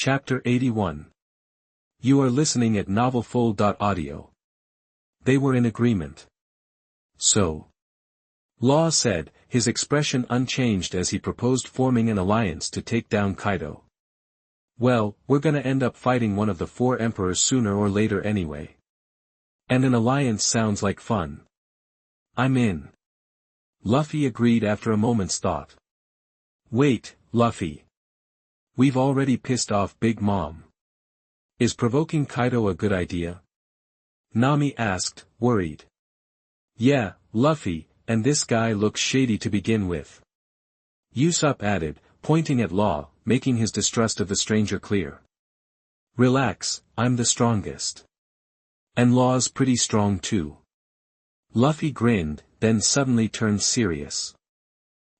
Chapter 81. You are listening at novelfull.audio. They were in agreement. So. Law said, his expression unchanged as he proposed forming an alliance to take down Kaido. Well, we're gonna end up fighting one of the four emperors sooner or later anyway. And an alliance sounds like fun. I'm in. Luffy agreed after a moment's thought. Wait, Luffy. We've already pissed off Big Mom. Is provoking Kaido a good idea? Nami asked, worried. Yeah, Luffy, and this guy looks shady to begin with. Usopp added, pointing at Law, making his distrust of the stranger clear. Relax, I'm the strongest. And Law's pretty strong too. Luffy grinned, then suddenly turned serious.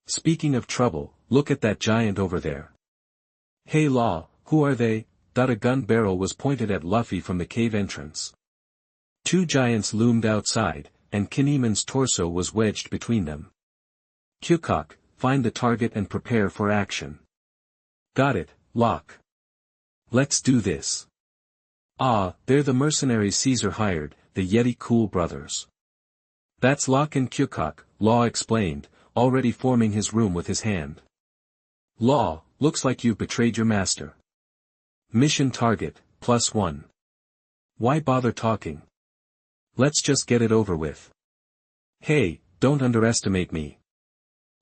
Speaking of trouble, look at that giant over there. Hey Law, who are they? A gun barrel was pointed at Luffy from the cave entrance. Two giants loomed outside, and Kinemon's torso was wedged between them. Kyukok, find the target and prepare for action. Got it, Locke. Let's do this. Ah, they're the mercenaries Caesar hired, the Yeti Cool brothers. That's Locke and Kyukok, Law explained, already forming his room with his hand. Law, looks like you've betrayed your master. Mission target, +1. Why bother talking? Let's just get it over with. Hey, don't underestimate me.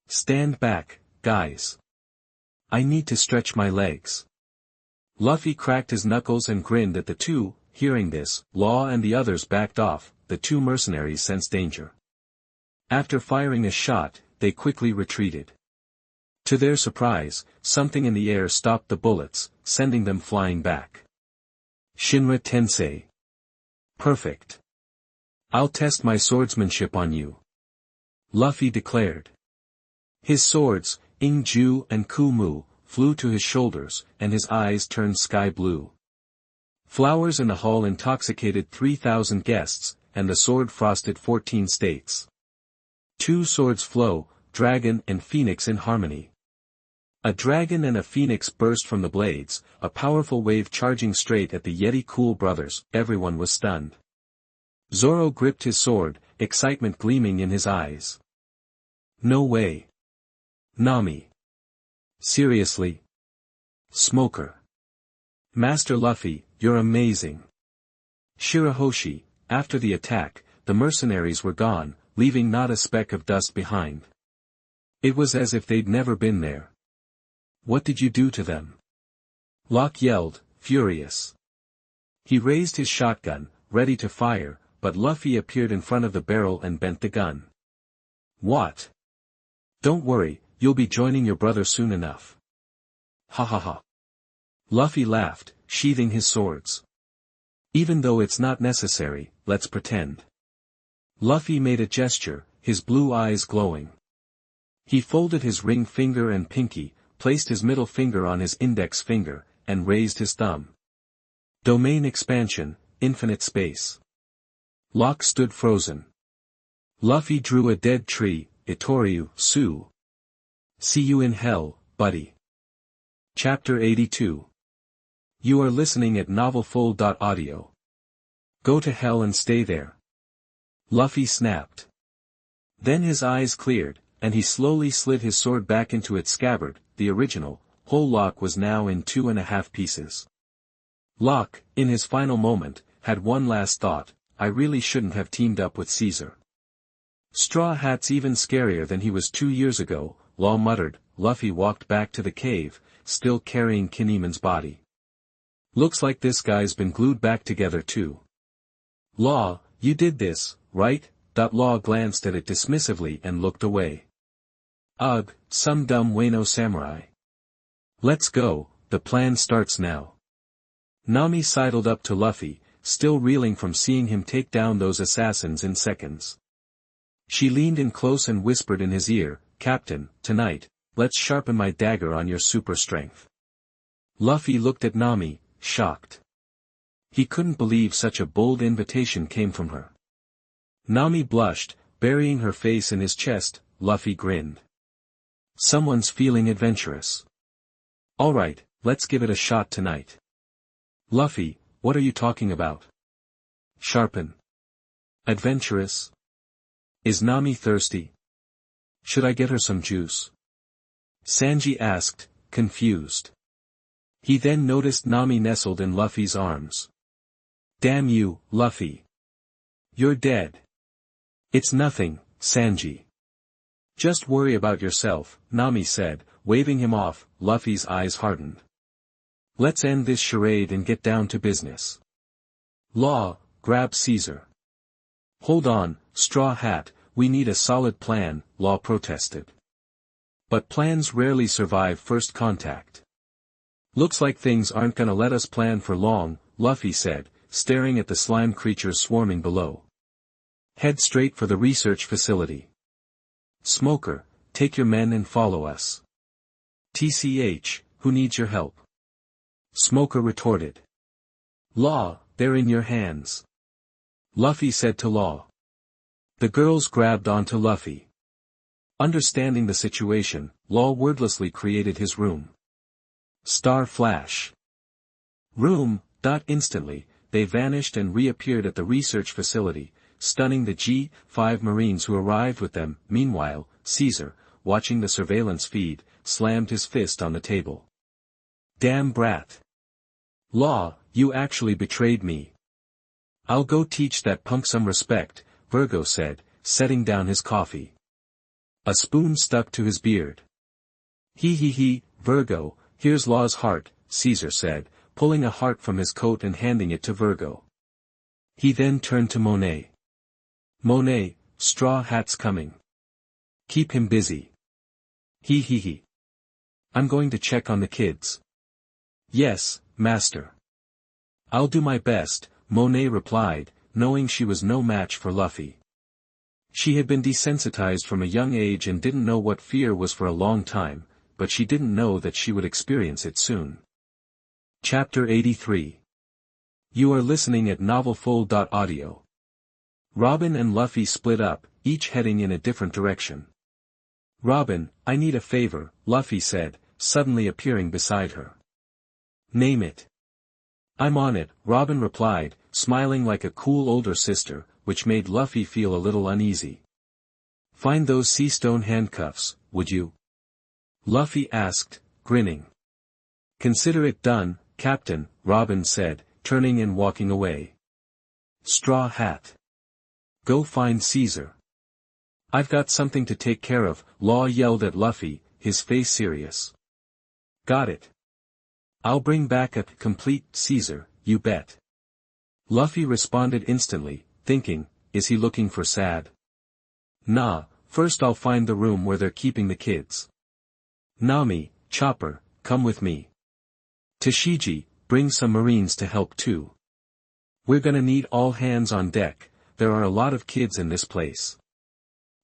Stand back, guys. I need to stretch my legs. Luffy cracked his knuckles and grinned at the two. Hearing this, Law and the others backed off. The two mercenaries sensed danger. After firing a shot, they quickly retreated. To their surprise, something in the air stopped the bullets, sending them flying back. Shinra Tensei. Perfect. I'll test my swordsmanship on you. Luffy declared. His swords, Ingju and Kumu, flew to his shoulders, and his eyes turned sky blue. Flowers in the hall intoxicated 3,000 guests, and the sword frosted 14 states. Two swords flow, dragon and phoenix in harmony. A dragon and a phoenix burst from the blades, a powerful wave charging straight at the Yeti Cool brothers. Everyone was stunned. Zoro gripped his sword, excitement gleaming in his eyes. No way. Nami. Seriously? Smoker. Master Luffy, you're amazing. Shirahoshi, after the attack, the mercenaries were gone, leaving not a speck of dust behind. It was as if they'd never been there. What did you do to them? Locke yelled, furious. He raised his shotgun, ready to fire, but Luffy appeared in front of the barrel and bent the gun. What? Don't worry, you'll be joining your brother soon enough. Ha ha ha. Luffy laughed, sheathing his swords. Even though it's not necessary, let's pretend. Luffy made a gesture, his blue eyes glowing. He folded his ring finger and pinky, placed his middle finger on his index finger, and raised his thumb. Domain expansion, infinite space. Locke stood frozen. Luffy drew a dead tree. Itoriu, Sue. See you in hell, buddy. Chapter 82. You are listening at novelfull.audio. Go to hell and stay there. Luffy snapped. Then his eyes cleared, and he slowly slid his sword back into its scabbard. The original, whole Locke was now in 2.5 pieces. Locke, in his final moment, had one last thought: I really shouldn't have teamed up with Caesar. Straw Hat's even scarier than he was 2 years ago, Law muttered. Luffy walked back to the cave, still carrying Kinemon's body. Looks like this guy's been glued back together too. Law, you did this, right? Law glanced at it dismissively and looked away. Ugh, some dumb Wano samurai. Let's go, the plan starts now. Nami sidled up to Luffy, still reeling from seeing him take down those assassins in seconds. She leaned in close and whispered in his ear, Captain, tonight, let's sharpen my dagger on your super strength. Luffy looked at Nami, shocked. He couldn't believe such a bold invitation came from her. Nami blushed, burying her face in his chest. Luffy grinned. Someone's feeling adventurous. Alright, let's give it a shot tonight. Luffy, what are you talking about? Sharpen. Adventurous? Is Nami thirsty? Should I get her some juice? Sanji asked, confused. He then noticed Nami nestled in Luffy's arms. Damn you, Luffy. You're dead. It's nothing, Sanji. Just worry about yourself, Nami said, waving him off. Luffy's eyes hardened. Let's end this charade and get down to business. Law, grab Caesar. Hold on, Straw Hat, we need a solid plan, Law protested. But plans rarely survive first contact. Looks like things aren't gonna let us plan for long, Luffy said, staring at the slime creatures swarming below. Head straight for the research facility. Smoker, take your men and follow us. TCH, who needs your help? Smoker retorted. Law, they're in your hands. Luffy said to Law. The girls grabbed onto Luffy. Understanding the situation, Law wordlessly created his room. Star Flash. Room. Instantly, they vanished and reappeared at the research facility, stunning the G5 Marines who arrived with them. Meanwhile, Caesar, watching the surveillance feed, slammed his fist on the table. Damn brat. Law, you actually betrayed me. I'll go teach that punk some respect, Virgo said, setting down his coffee. A spoon stuck to his beard. He, Virgo, here's Law's heart, Caesar said, pulling a heart from his coat and handing it to Virgo. He then turned to Monet. Monet, Straw Hat's coming. Keep him busy. He. I'm going to check on the kids. Yes, master. I'll do my best, Monet replied, knowing she was no match for Luffy. She had been desensitized from a young age and didn't know what fear was for a long time, but she didn't know that she would experience it soon. Chapter 83. You are listening at novelfull.audio. Robin and Luffy split up, each heading in a different direction. Robin, I need a favor, Luffy said, suddenly appearing beside her. Name it. I'm on it, Robin replied, smiling like a cool older sister, which made Luffy feel a little uneasy. Find those sea stone handcuffs, would you? Luffy asked, grinning. Consider it done, Captain, Robin said, turning and walking away. Straw Hat. Go find Caesar. I've got something to take care of, Law yelled at Luffy, his face serious. Got it. I'll bring back a complete Caesar, you bet. Luffy responded instantly, thinking, is he looking for Sad? Nah, first I'll find the room where they're keeping the kids. Nami, Chopper, come with me. Tashigi, bring some Marines to help too. We're gonna need all hands on deck, there are a lot of kids in this place.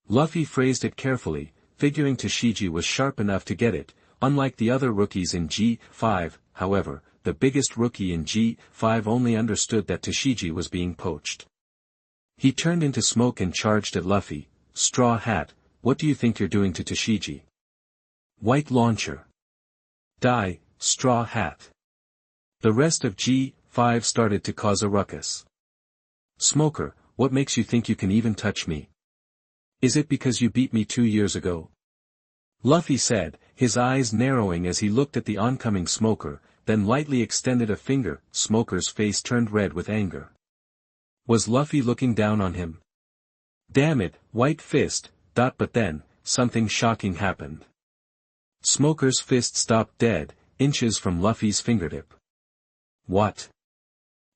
Luffy phrased it carefully, figuring Tashigi was sharp enough to get it. Unlike the other rookies in G5, however, the biggest rookie in G5 only understood that Tashigi was being poached. He turned into smoke and charged at Luffy. Straw Hat, what do you think you're doing to Tashigi? White launcher. Die, Straw Hat. The rest of G5 started to cause a ruckus. Smoker, what makes you think you can even touch me? Is it because you beat me 2 years ago? Luffy said, his eyes narrowing as he looked at the oncoming Smoker, then lightly extended a finger. Smoker's face turned red with anger. Was Luffy looking down on him? Damn it, White Fist, but then, something shocking happened. Smoker's fist stopped dead, inches from Luffy's fingertip. What?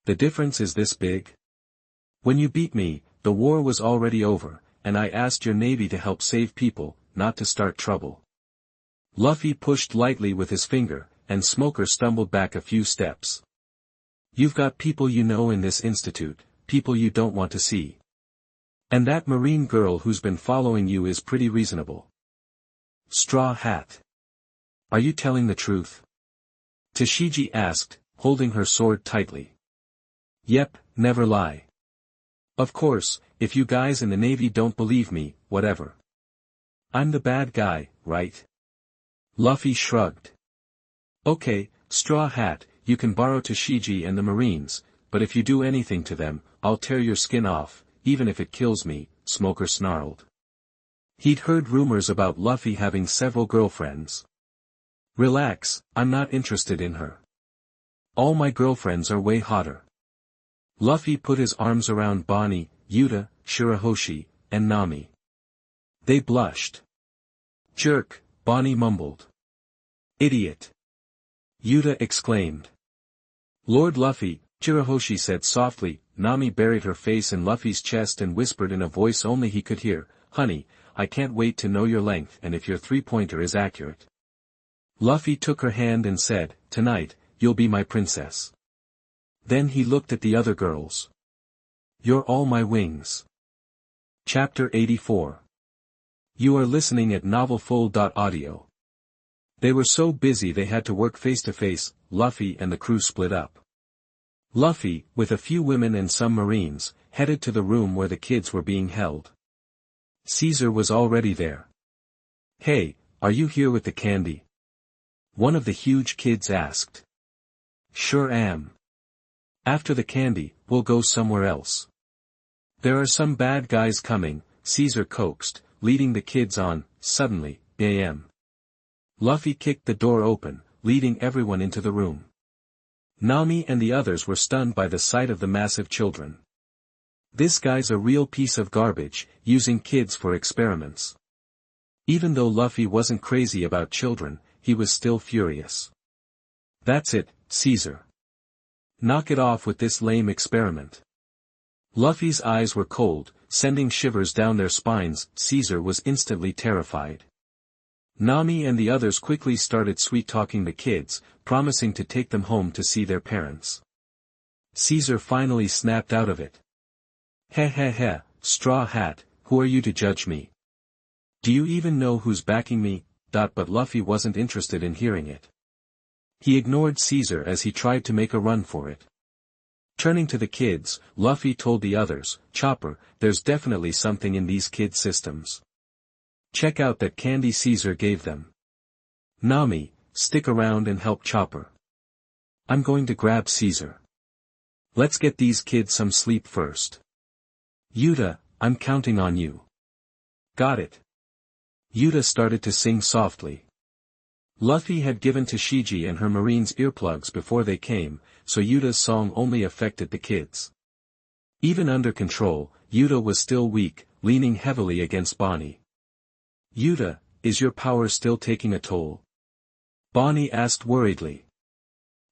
The difference is this big? When you beat me, the war was already over, and I asked your navy to help save people, not to start trouble. Luffy pushed lightly with his finger, and Smoker stumbled back a few steps. You've got people you know in this institute, people you don't want to see. And that Marine girl who's been following you is pretty reasonable. Straw Hat. Are you telling the truth? Tashigi asked, holding her sword tightly. Yep, never lie. Of course, if you guys in the Navy don't believe me, whatever. I'm the bad guy, right? Luffy shrugged. Okay, Straw Hat, you can borrow to Shiji and the Marines, but if you do anything to them, I'll tear your skin off, even if it kills me," Smoker snarled. He'd heard rumors about Luffy having several girlfriends. "Relax, I'm not interested in her. All my girlfriends are way hotter." Luffy put his arms around Bonnie, Yuta, Shirahoshi, and Nami. They blushed. "Jerk," Bonnie mumbled. "Idiot!" Yuta exclaimed. "Lord Luffy," Shirahoshi said softly. Nami buried her face in Luffy's chest and whispered in a voice only he could hear, "Honey, I can't wait to know your length and if your three-pointer is accurate." Luffy took her hand and said, "Tonight, you'll be my princess." Then he looked at the other girls. "You're all my wings." Chapter 84. You are listening at novelfull.audio. They were so busy they had to work face-to-face. Luffy and the crew split up. Luffy, with a few women and some Marines, headed to the room where the kids were being held. Caesar was already there. "Hey, are you here with the candy?" one of the huge kids asked. "Sure am. After the candy, we'll go somewhere else." "There are some bad guys coming," Caesar coaxed, leading the kids on. Suddenly, bam! Luffy kicked the door open, leading everyone into the room. Nami and the others were stunned by the sight of the massive children. "This guy's a real piece of garbage, using kids for experiments." Even though Luffy wasn't crazy about children, he was still furious. "That's it, Caesar. Knock it off with this lame experiment." Luffy's eyes were cold, sending shivers down their spines. Caesar was instantly terrified. Nami and the others quickly started sweet-talking the kids, promising to take them home to see their parents. Caesar finally snapped out of it. "Heh heh heh, Straw Hat, who are you to judge me? Do you even know who's backing me?" But Luffy wasn't interested in hearing it. He ignored Caesar as he tried to make a run for it. Turning to the kids, Luffy told the others, "Chopper, there's definitely something in these kids' systems. Check out that candy Caesar gave them. Nami, stick around and help Chopper. I'm going to grab Caesar. Let's get these kids some sleep first. Yuta, I'm counting on you." "Got it." Yuta started to sing softly. Luffy had given to Shiji and her Marines earplugs before they came, so Yuta's song only affected the kids. Even under control, Yuta was still weak, leaning heavily against Bonnie. "Yuta, is your power still taking a toll?" Bonnie asked worriedly.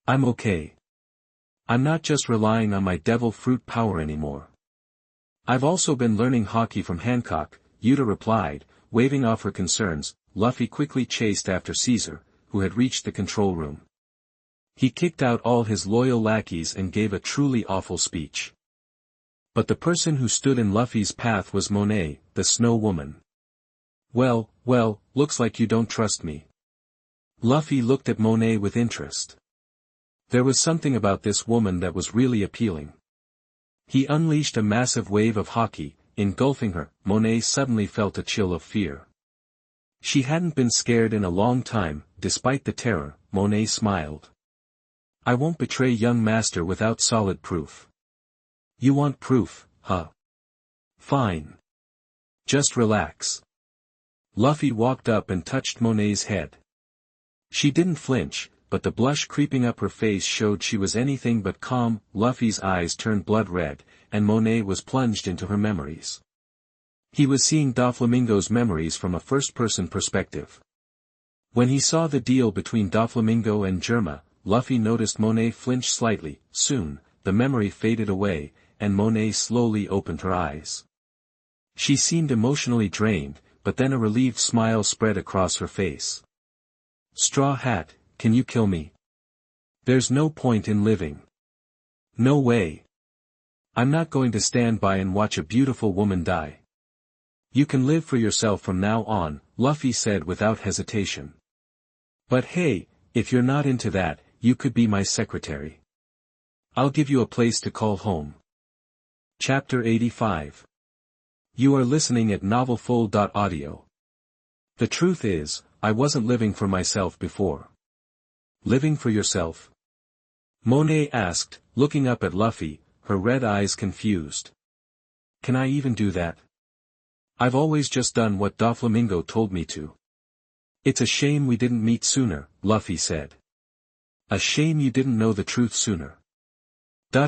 "I'm okay. I'm not just relying on my devil fruit power anymore. I've also been learning hockey from Hancock," Yuta replied, waving off her concerns. Luffy quickly chased after Caesar, who had reached the control room. He kicked out all his loyal lackeys and gave a truly awful speech. But the person who stood in Luffy's path was Monet, the Snow Woman. Well, looks like you don't trust me." Luffy looked at Monet with interest. There was something about this woman that was really appealing. He unleashed a massive wave of hockey, engulfing her. Monet suddenly felt a chill of fear. She hadn't been scared in a long time. Despite the terror, Monet smiled. "I won't betray young master without solid proof." "You want proof, huh? Fine. Just relax." Luffy walked up and touched Monet's head. She didn't flinch, but the blush creeping up her face showed she was anything but calm. Luffy's eyes turned blood red, and Monet was plunged into her memories. He was seeing Doflamingo's memories from a first-person perspective. When he saw the deal between Doflamingo and Germa, Luffy noticed Monet flinch slightly. Soon, the memory faded away, and Monet slowly opened her eyes. She seemed emotionally drained, but then a relieved smile spread across her face. "Straw Hat, can you kill me? There's no point in living." "No way. I'm not going to stand by and watch a beautiful woman die. You can live for yourself from now on," Luffy said without hesitation. "But hey, if you're not into that, you could be my secretary. I'll give you a place to call home." Chapter 85. You are listening at novelfull.audio. The truth is, I wasn't living for myself before. Living for yourself? Monet asked, looking up at Luffy, her red eyes confused. Can I even do that? I've always just done what Doflamingo told me to. It's a shame we didn't meet sooner, Luffy said. A shame you didn't know the truth sooner.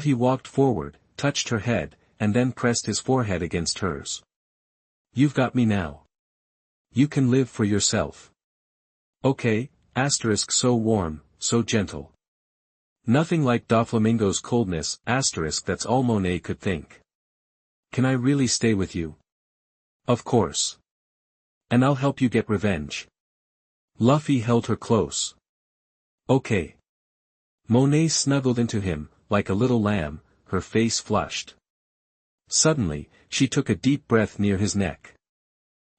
He walked forward, touched her head, and then pressed his forehead against hers. You've got me now. You can live for yourself. Okay, asterisk so warm, so gentle. Nothing like Doflamingo's coldness, asterisk that's all Monet could think. Can I really stay with you? Of course. And I'll help you get revenge. Luffy held her close. Okay. Monet snuggled into him, like a little lamb, her face flushed. Suddenly, she took a deep breath near his neck.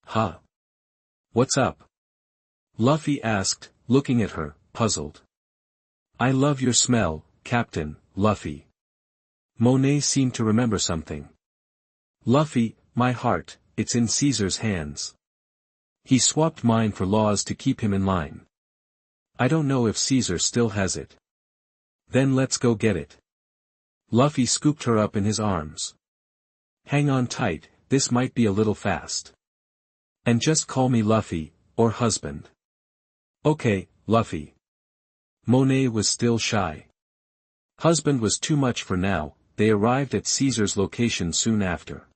Huh? What's up? Luffy asked, looking at her, puzzled. I love your smell, Captain, Luffy. Monet seemed to remember something. Luffy, my heart, it's in Caesar's hands. He swapped mine for Law's to keep him in line. I don't know if Caesar still has it. Then let's go get it. Luffy scooped her up in his arms. Hang on tight, this might be a little fast. And just call me Luffy, or husband. Okay, Luffy. Monet was still shy. Husband was too much for now. They arrived at Caesar's location soon after.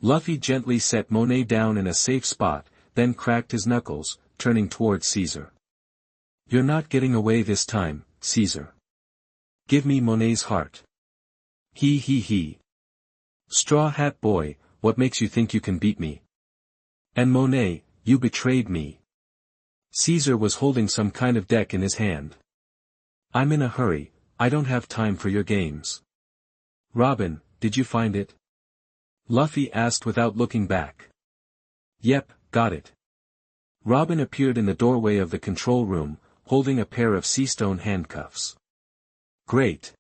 Luffy gently set Monet down in a safe spot, then cracked his knuckles, turning towards Caesar. You're not getting away this time, Caesar. Give me Monet's heart. He. Straw Hat Boy, what makes you think you can beat me? And Monet, you betrayed me. Caesar was holding some kind of deck in his hand. I'm in a hurry, I don't have time for your games. Robin, did you find it? Luffy asked without looking back. Yep, got it. Robin appeared in the doorway of the control room, holding a pair of seastone handcuffs. Great.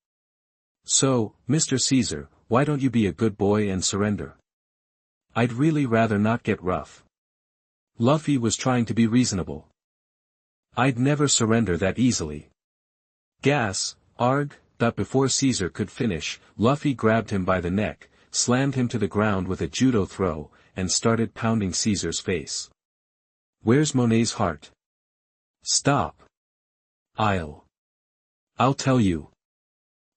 So, Mr. Caesar, why don't you be a good boy and surrender? I'd really rather not get rough. Luffy was trying to be reasonable. I'd never surrender that easily. Gas, arg. Before Caesar could finish, Luffy grabbed him by the neck, slammed him to the ground with a judo throw, and started pounding Caesar's face. Where's Monet's heart? Stop. I'll tell you.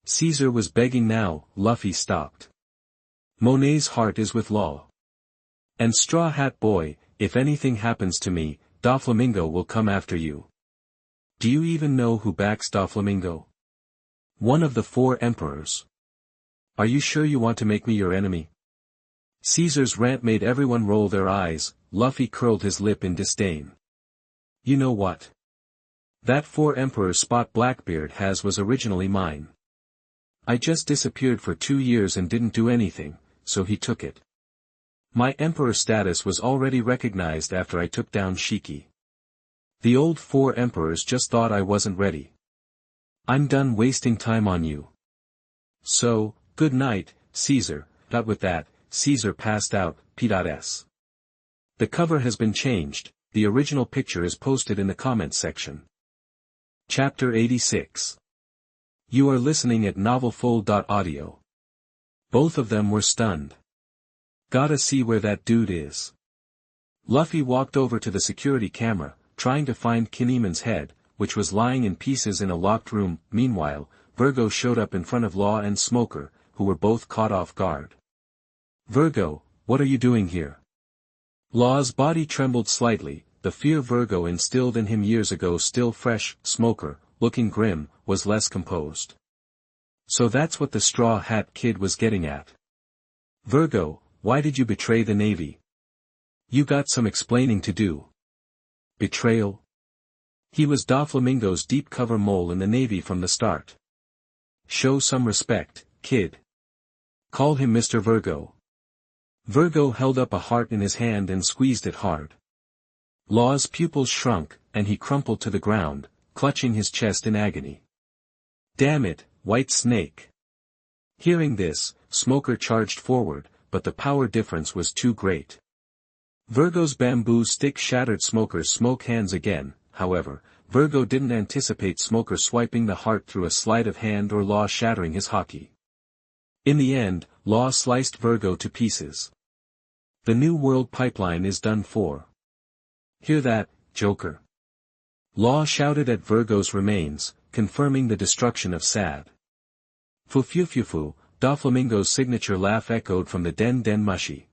Caesar was begging now. Luffy stopped. Monet's heart is with Law. And Straw Hat Boy, if anything happens to me, Doflamingo will come after you. Do you even know who backs Doflamingo? One of the 4 emperors. Are you sure you want to make me your enemy? Caesar's rant made everyone roll their eyes. Luffy curled his lip in disdain. You know what? That 4 emperors spot Blackbeard has was originally mine. I just disappeared for 2 years and didn't do anything, so he took it. My emperor status was already recognized after I took down Shiki. The old 4 emperors just thought I wasn't ready. I'm done wasting time on you. So, good night, Caesar. With that, Caesar passed out. P.S. The cover has been changed. The original picture is posted in the comments section. Chapter 86. You are listening at novelfull.audio. Both of them were stunned. Gotta see where that dude is. Luffy walked over to the security camera, trying to find Kinemon's head, which was lying in pieces in a locked room. Meanwhile, Virgo showed up in front of Law and Smoker, who were both caught off guard. Virgo, what are you doing here? Law's body trembled slightly, the fear Virgo instilled in him years ago still fresh. Smoker, looking grim, was less composed. So that's what the Straw Hat Kid was getting at. Virgo, why did you betray the Navy? You got some explaining to do. Betrayal? He was Doflamingo's deep cover mole in the Navy from the start. Show some respect, kid. Call him Mr. Virgo. Virgo held up a heart in his hand and squeezed it hard. Law's pupils shrunk, and he crumpled to the ground, clutching his chest in agony. Damn it, White Snake. Hearing this, Smoker charged forward, but the power difference was too great. Virgo's bamboo stick shattered Smoker's smoke hands again. However, Virgo didn't anticipate Smoker swiping the heart through a sleight of hand or Law shattering his hockey. In the end, Law sliced Virgo to pieces. The New World pipeline is done for. Hear that, Joker? Law shouted at Virgo's remains, confirming the destruction of Sad. Fu-fu-fu-fu, Doflamingo's signature laugh echoed from the Den Den Mushi.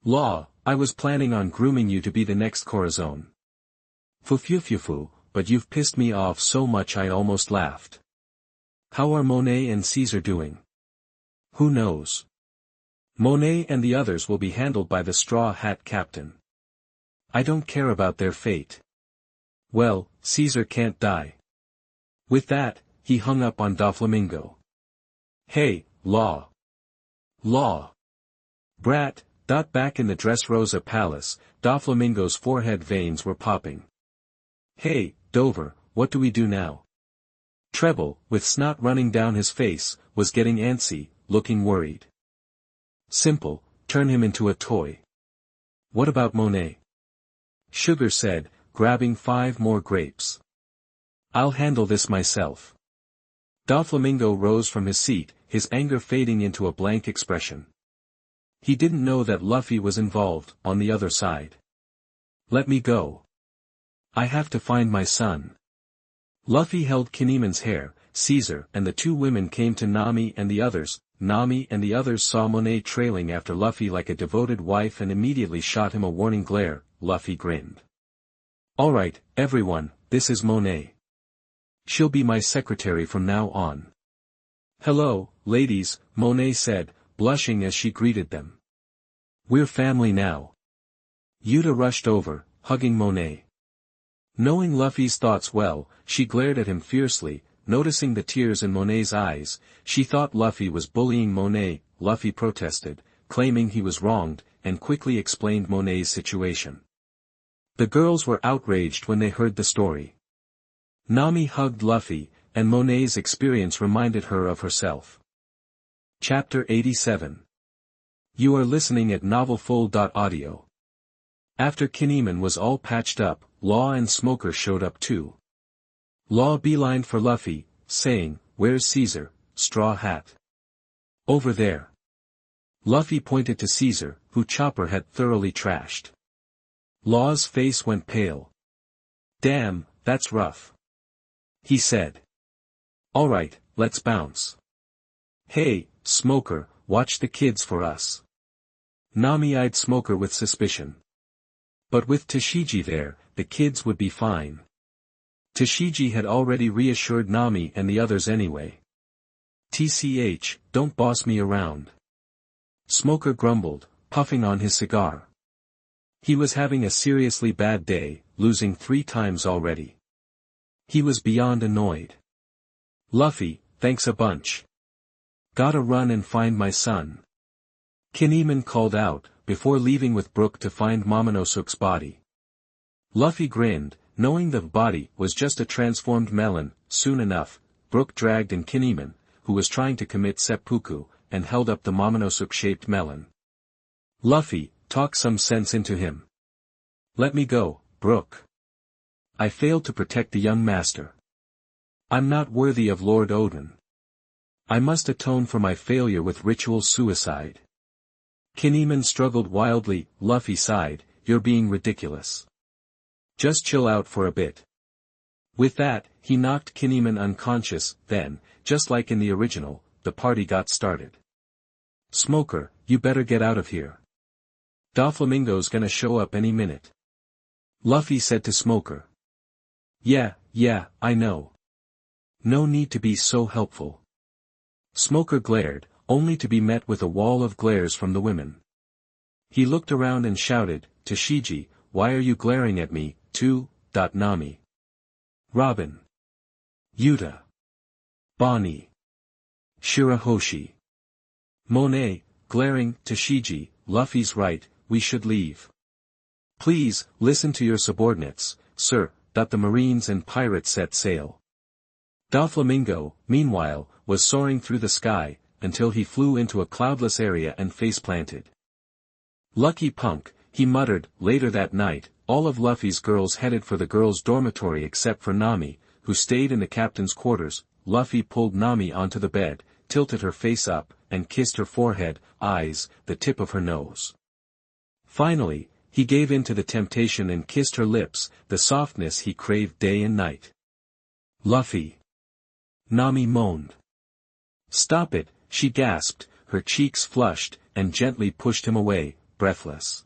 Law, I was planning on grooming you to be the next Corazon. Fu-fu-fu-fu, but you've pissed me off so much I almost laughed. How are Monet and Caesar doing? Who knows? Monet and the others will be handled by the Straw Hat Captain. I don't care about their fate. Well, Caesar can't die. With that, he hung up on Doflamingo. Hey, Law. Law. Brat. Back in the Dressrosa Palace, Doflamingo's forehead veins were popping. Hey, Dover, what do we do now? Treble, with snot running down his face, was getting antsy, looking worried. Simple, turn him into a toy. What about Monet? Sugar said, grabbing 5 more grapes. I'll handle this myself. Doflamingo rose from his seat, his anger fading into a blank expression. He didn't know that Luffy was involved, on the other side. Let me go. I have to find my son. Luffy held Kinemon's hair, Caesar and the 2 women came to Nami and the others. Nami and the others saw Monet trailing after Luffy like a devoted wife and immediately shot him a warning glare. Luffy grinned. Alright, everyone, this is Monet. She'll be my secretary from now on. Hello, ladies, Monet said, blushing as she greeted them. We're family now. Yuta rushed over, hugging Monet. Knowing Luffy's thoughts well, she glared at him fiercely, noticing the tears in Monet's eyes. She thought Luffy was bullying Monet. Luffy protested, claiming he was wronged, and quickly explained Monet's situation. The girls were outraged when they heard the story. Nami hugged Luffy, and Monet's experience reminded her of herself. Chapter 87. You are listening at novelfull.audio. After Kinemon was all patched up, Law and Smoker showed up too. Law beelined for Luffy, saying, "Where's Caesar, Straw Hat?" "Over there." Luffy pointed to Caesar, who Chopper had thoroughly trashed. Law's face went pale. "Damn, that's rough," he said. "Alright, let's bounce." "Hey, Smoker, watch the kids for us." Nami eyed Smoker with suspicion. But with Tashigi there, the kids would be fine. Tashigi had already reassured Nami and the others anyway. "TCH, don't boss me around." Smoker grumbled, puffing on his cigar. He was having a seriously bad day, losing 3 times already. He was beyond annoyed. "Luffy, thanks a bunch. Gotta run and find my son." Kinemon called out, before leaving with Brook to find Momonosuke's body. Luffy grinned, knowing the body was just a transformed melon. Soon enough, Brook dragged in Kinemon, who was trying to commit seppuku, and held up the Momonosuke-shaped melon. "Luffy, talk some sense into him." "Let me go, Brook. I failed to protect the young master. I'm not worthy of Lord Odin. I must atone for my failure with ritual suicide." Kinemon struggled wildly. Luffy sighed, "You're being ridiculous. Just chill out for a bit." With that, he knocked Kinemon unconscious. Then, just like in the original, the party got started. "Smoker, you better get out of here. Doflamingo's gonna show up any minute," Luffy said to Smoker. Yeah, I know. No need to be so helpful." Smoker glared, only to be met with a wall of glares from the women. He looked around and shouted, "Tashigi, why are you glaring at me, too?" Nami. Robin. Yuta. Bonnie. Shirahoshi. Monet, glaring, "Tashigi, Luffy's right, we should leave. Please, listen to your subordinates, sir." The Marines and pirates set sail. Doflamingo, meanwhile, was soaring through the sky, until he flew into a cloudless area and face-planted. "Lucky punk," he muttered. Later that night, all of Luffy's girls headed for the girls' dormitory except for Nami, who stayed in the captain's quarters. Luffy pulled Nami onto the bed, tilted her face up, and kissed her forehead, eyes, the tip of her nose. Finally, he gave in to the temptation and kissed her lips, the softness he craved day and night. "Luffy!" Nami moaned. "Stop it," she gasped, her cheeks flushed, and gently pushed him away, breathless.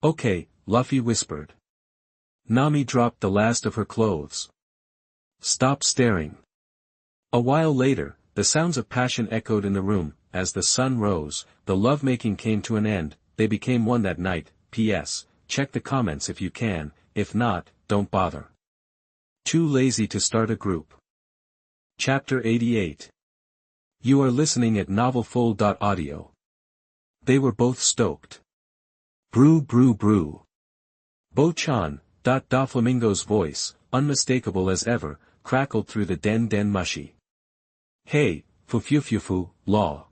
"Okay," Luffy whispered. Nami dropped the last of her clothes. "Stop staring." A while later, the sounds of passion echoed in the room. As the sun rose, the lovemaking came to an end. They became one that night. P.S. Check the comments if you can, if not, don't bother. Too lazy to start a group. Chapter 88. You are listening at novelfull.audio. They were both stoked. Brew brew brew. Bo-chan, Doflamingo's voice, unmistakable as ever, crackled through the den mushy. "Hey, fu, law.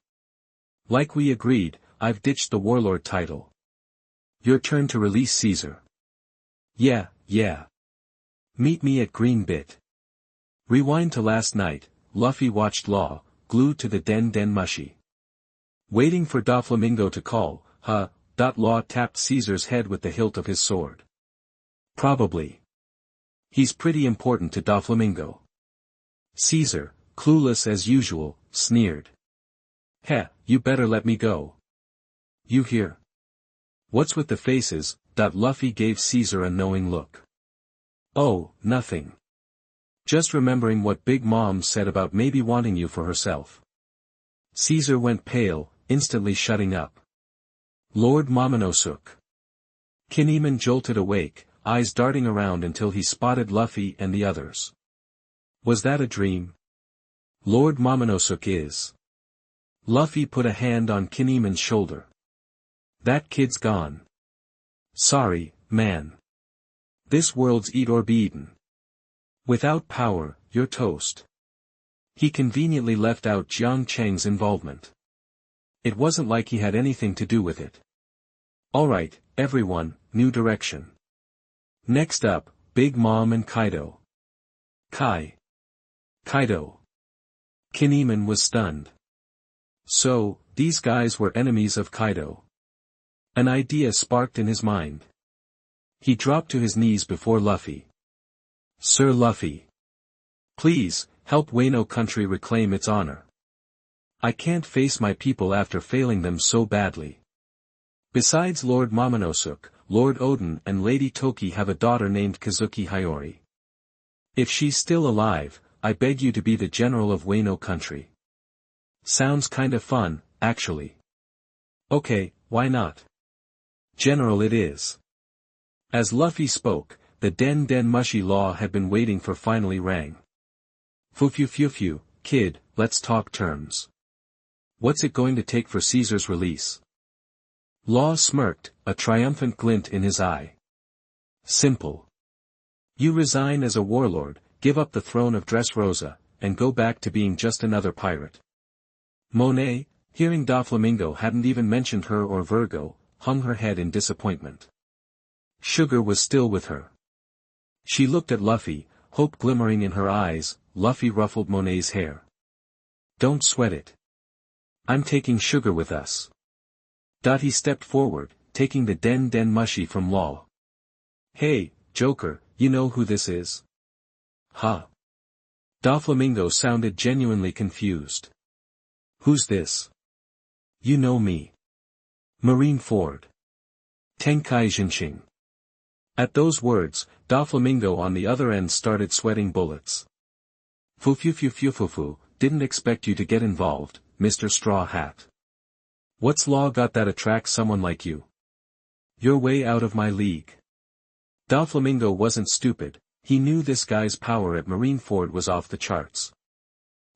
Like we agreed, I've ditched the warlord title. Your turn to release Caesar." Yeah. Meet me at Green Bit." Rewind to last night. Luffy watched Law, glued to the den mushy. Waiting for Doflamingo to call, Law tapped Caesar's head with the hilt of his sword. "Probably. He's pretty important to Doflamingo." Caesar, clueless as usual, sneered. "Heh, you better let me go." "You hear? What's with the faces?" Luffy gave Caesar a knowing look. "Oh, nothing. Just remembering what Big Mom said about maybe wanting you for herself." Caesar went pale, instantly shutting up. "Lord Momonosuke." Kinemon jolted awake, eyes darting around until he spotted Luffy and the others. Was that a dream? Lord Momonosuke is. Luffy put a hand on Kinemon's shoulder. "That kid's gone. Sorry, man. This world's eat or be eaten. Without power, you're toast." He conveniently left out Jiang Cheng's involvement. It wasn't like he had anything to do with it. Alright, everyone, new direction. Next up, Big Mom and Kaido. Kaido. Kinemon was stunned. So, these guys were enemies of Kaido. An idea sparked in his mind. He dropped to his knees before Luffy. "Sir Luffy. Please, help Wano country reclaim its honor. I can't face my people after failing them so badly. Besides Lord Momonosuke, Lord Oden and Lady Toki have a daughter named Kazuki Hiyori. If she's still alive, I beg you to be the general of Wano country." Sounds kinda fun, actually. Okay, why not? General it is. As Luffy spoke, the den mushy Law had been waiting for finally rang. Fu, kid, let's talk terms. What's it going to take for Caesar's release?" Law smirked, a triumphant glint in his eye. "Simple. You resign as a warlord, give up the throne of Dressrosa, and go back to being just another pirate." Monet, hearing Doflamingo hadn't even mentioned her or Virgo, hung her head in disappointment. Sugar was still with her. She looked at Luffy, hope glimmering in her eyes. Luffy ruffled Monet's hair. "Don't sweat it. I'm taking Sugar with us." He stepped forward, taking the den mushy from Law. "Hey, Joker, you know who this is?" "Huh?" Doflamingo sounded genuinely confused. "Who's this?" "You know me. Marineford. Tenkai Jinching." At those words, Doflamingo on the other end started sweating bullets. Fu, didn't expect you to get involved, Mr. Straw Hat. What's Law got that attracts someone like you? You're way out of my league." Doflamingo wasn't stupid, he knew this guy's power at Marineford was off the charts.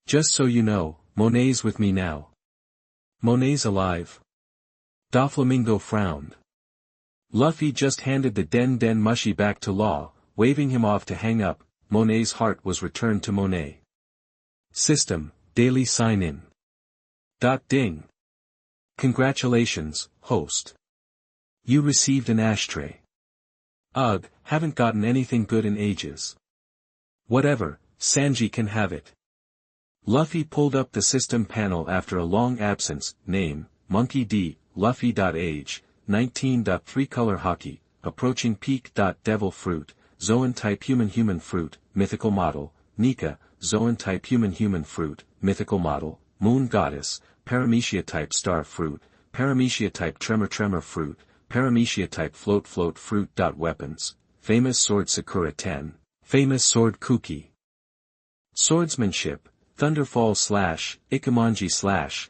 "Just so you know, Monet's with me now." "Monet's alive?" Doflamingo frowned. Luffy just handed the den mushy back to Law, waving him off to hang up. Monet's heart was returned to Monet. System, daily sign-in. Ding. Congratulations, host. You received an ashtray. Ugh, haven't gotten anything good in ages. Whatever, Sanji can have it. Luffy pulled up the system panel after a long absence. Name, Monkey D, Luffy. Age, 19. 3 Color Hockey, approaching peak. Devil Fruit, Zoan type Human Fruit, mythical model, Nika, Zoan type Human Fruit, mythical model, Moon Goddess, Paramecia type Star Fruit, Paramecia type Tremor Fruit, Paramecia type Float Fruit. Weapons, famous sword Sakura 10, famous sword Kuki. Swordsmanship, Thunderfall / Ikamanji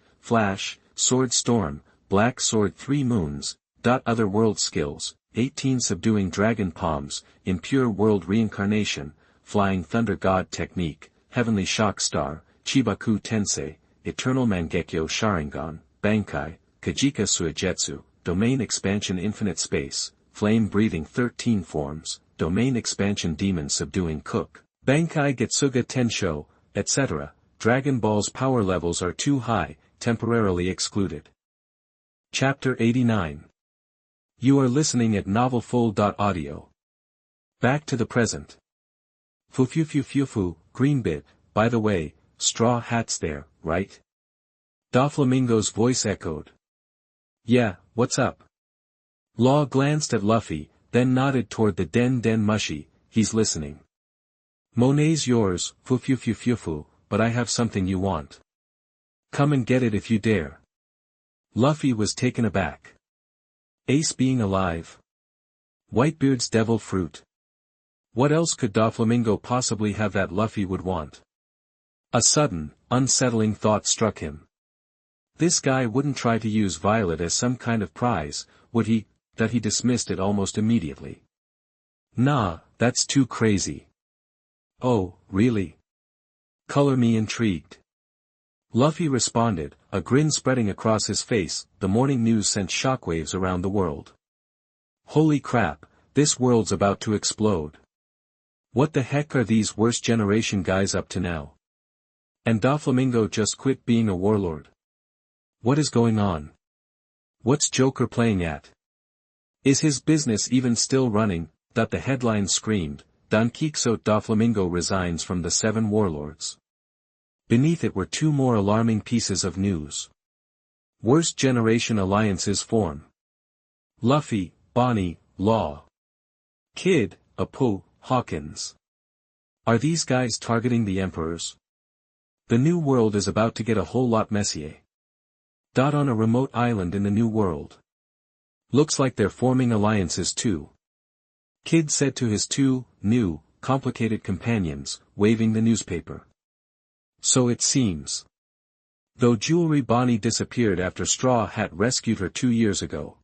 / Flash, Sword Storm, Black Sword 3 Moons. Other world skills, 18 Subduing Dragon Palms, Impure World Reincarnation, Flying Thunder God Technique, Heavenly Shock Star, Chibaku Tensei, Eternal Mangekyo Sharingan, Bankai, Kajika Suijetsu, Domain Expansion Infinite Space, Flame Breathing 13 Forms, Domain Expansion Demon Subduing Cook, Bankai Getsuga Tensho, etc. Dragon Ball's power levels are too high, temporarily excluded. Chapter 89. You are listening at novelfull.audio. Back to the present. Fufu, green bit, by the way, Straw Hat's there, right? Doflamingo's voice echoed. Yeah, what's up? Law glanced at Luffy, then nodded toward the Den Mushi. He's listening. Monet's yours, fufu, but I have something you want. Come and get it if you dare. Luffy was taken aback. Ace being alive? Whitebeard's devil fruit. What else could Doflamingo possibly have that Luffy would want? A sudden, unsettling thought struck him. This guy wouldn't try to use Violet as some kind of prize, would he? That he dismissed it almost immediately. Nah, that's too crazy. Oh, really? Color me intrigued. Luffy responded, a grin spreading across his face. The morning news sent shockwaves around the world. Holy crap, this world's about to explode. What the heck are these worst generation guys up to now? And Doflamingo just quit being a warlord. What is going on? What's Joker playing at? Is his business even still running? The headline screamed, Don Quixote Doflamingo resigns from the 7 warlords. Beneath it were 2 more alarming pieces of news. Worst generation alliances form. Luffy, Bonnie, Law. Kid, Apu, Hawkins. Are these guys targeting the emperors? The new world is about to get a whole lot messier. On a remote island in the new world. Looks like they're forming alliances too. Kid said to his 2 new, complicated companions, waving the newspaper. So it seems. Though Jewelry Bonnie disappeared after Straw Hat rescued her 2 years ago.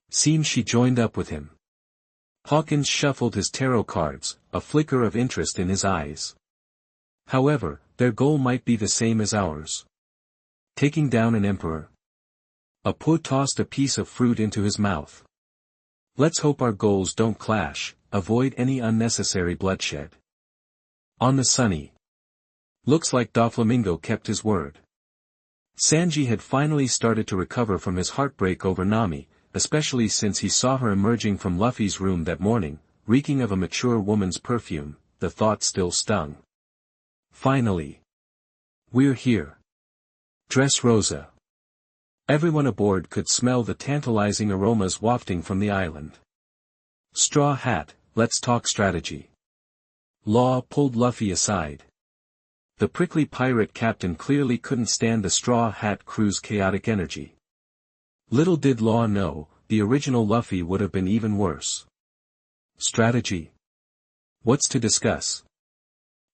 Seems she joined up with him. Hawkins shuffled his tarot cards, a flicker of interest in his eyes. However, their goal might be the same as ours. Taking down an emperor. Apu tossed a piece of fruit into his mouth. Let's hope our goals don't clash, avoid any unnecessary bloodshed. On the sunny. Looks like Doflamingo kept his word. Sanji had finally started to recover from his heartbreak over Nami, especially since he saw her emerging from Luffy's room that morning, reeking of a mature woman's perfume. The thought still stung. Finally. We're here. Dressrosa. Everyone aboard could smell the tantalizing aromas wafting from the island. Straw Hat, let's talk strategy. Law pulled Luffy aside. The prickly pirate captain clearly couldn't stand the Straw Hat crew's chaotic energy. Little did Law know, the original Luffy would have been even worse. Strategy? What's to discuss?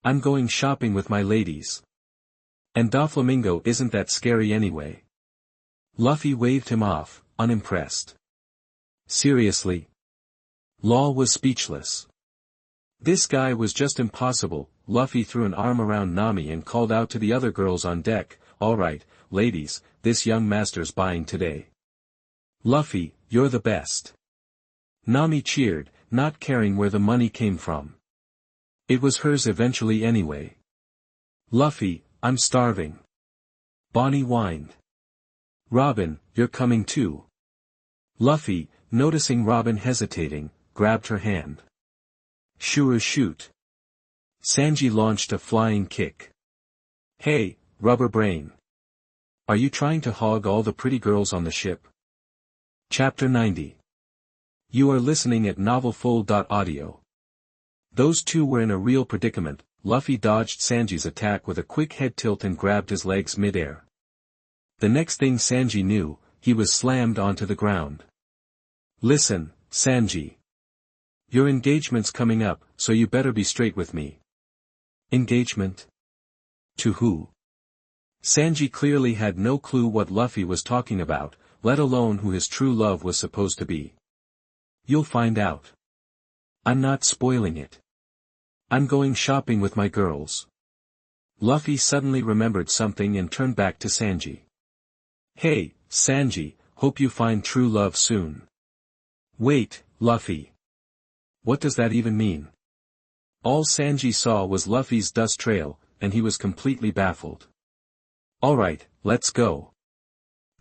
I'm going shopping with my ladies. And Doflamingo isn't that scary anyway. Luffy waved him off, unimpressed. Seriously? Law was speechless. This guy was just impossible. Luffy threw an arm around Nami and called out to the other girls on deck, alright, ladies, this young master's buying today. Luffy, you're the best. Nami cheered, not caring where the money came from. It was hers eventually anyway. Luffy, I'm starving. Bonnie whined. Robin, you're coming too. Luffy, noticing Robin hesitating, grabbed her hand. Sure shoot. Sanji launched a flying kick. Hey, rubber brain. Are you trying to hog all the pretty girls on the ship? Chapter 90. You are listening at novelfull.audio. Those two were in a real predicament. Luffy dodged Sanji's attack with a quick head tilt and grabbed his legs mid-air. The next thing Sanji knew, he was slammed onto the ground. Listen, Sanji. Your engagement's coming up, so you better be straight with me. Engagement? To who? Sanji clearly had no clue what Luffy was talking about, let alone who his true love was supposed to be. You'll find out. I'm not spoiling it. I'm going shopping with my girls. Luffy suddenly remembered something and turned back to Sanji. Hey, Sanji, hope you find true love soon. Wait, Luffy. What does that even mean? All Sanji saw was Luffy's dust trail, and he was completely baffled. Alright, let's go.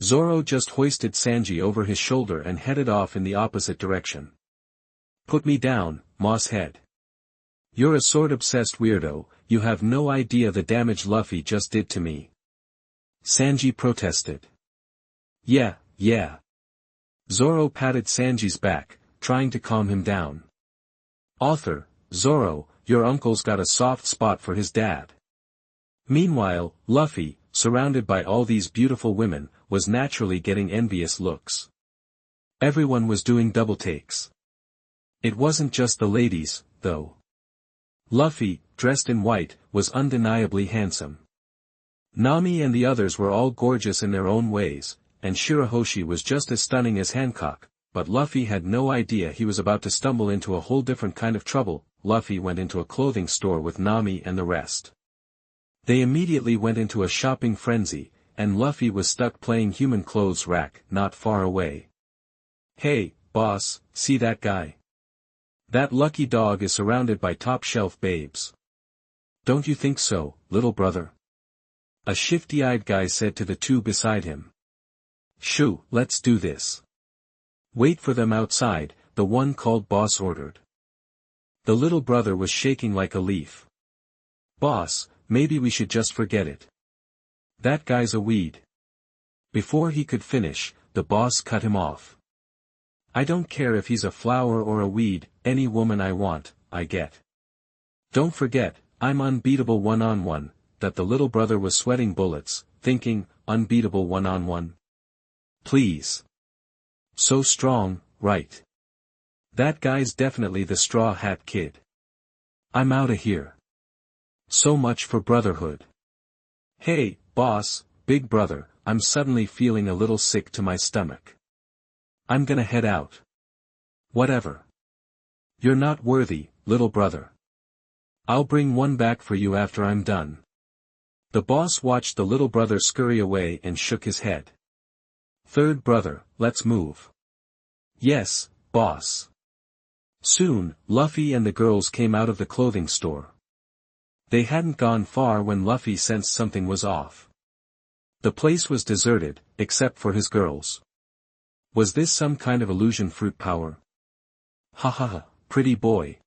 Zoro just hoisted Sanji over his shoulder and headed off in the opposite direction. Put me down, Moss Head. You're a sword-obsessed weirdo, you have no idea the damage Luffy just did to me. Sanji protested. Yeah. Zoro patted Sanji's back, trying to calm him down. Author, Zoro, your uncle's got a soft spot for his dad. Meanwhile, Luffy, surrounded by all these beautiful women, was naturally getting envious looks. Everyone was doing double takes. It wasn't just the ladies, though. Luffy, dressed in white, was undeniably handsome. Nami and the others were all gorgeous in their own ways, and Shirahoshi was just as stunning as Hancock, but Luffy had no idea he was about to stumble into a whole different kind of trouble. Luffy went into a clothing store with Nami and the rest. They immediately went into a shopping frenzy, and Luffy was stuck playing human clothes rack not far away. Hey, boss, see that guy? That lucky dog is surrounded by top-shelf babes. Don't you think so, little brother? A shifty-eyed guy said to the two beside him. Shoo, let's do this. Wait for them outside, the one called Boss ordered. The little brother was shaking like a leaf. Boss, maybe we should just forget it. That guy's a weed. Before he could finish, the boss cut him off. I don't care if he's a flower or a weed, any woman I want, I get. Don't forget, I'm unbeatable one-on-one, that the little brother was sweating bullets, thinking, unbeatable one-on-one. Please. So strong, right? That guy's definitely the Straw Hat Kid. I'm outta here. So much for brotherhood. Hey, boss, big brother, I'm suddenly feeling a little sick to my stomach. I'm gonna head out. Whatever. You're not worthy, little brother. I'll bring one back for you after I'm done. The boss watched the little brother scurry away and shook his head. Third brother, let's move. Yes, boss. Soon, Luffy and the girls came out of the clothing store. They hadn't gone far when Luffy sensed something was off. The place was deserted, except for his girls. Was this some kind of illusion fruit power? Ha ha ha, pretty boy.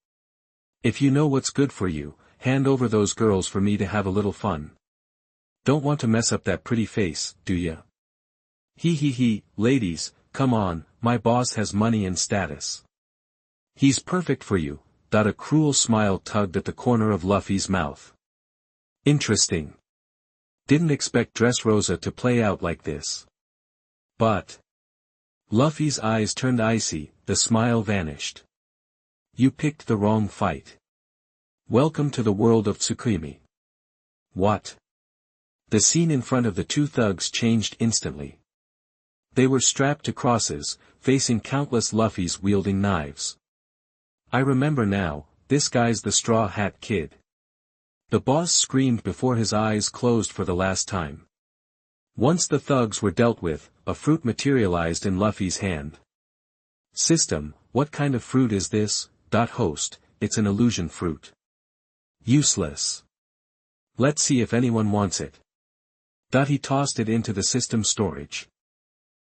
If you know what's good for you, hand over those girls for me to have a little fun. Don't want to mess up that pretty face, do ya? He, ladies, come on, my boss has money and status. He's perfect for you. A cruel smile tugged at the corner of Luffy's mouth. Interesting. Didn't expect Dressrosa to play out like this. But. Luffy's eyes turned icy, the smile vanished. You picked the wrong fight. Welcome to the world of Tsukimi. What? The scene in front of the two thugs changed instantly. They were strapped to crosses, facing countless Luffys wielding knives. I remember now, this guy's the Straw Hat Kid. The boss screamed before his eyes closed for the last time. Once the thugs were dealt with, a fruit materialized in Luffy's hand. System, what kind of fruit is this? Host, it's an illusion fruit. Useless. Let's see if anyone wants it. He tossed it into the system storage.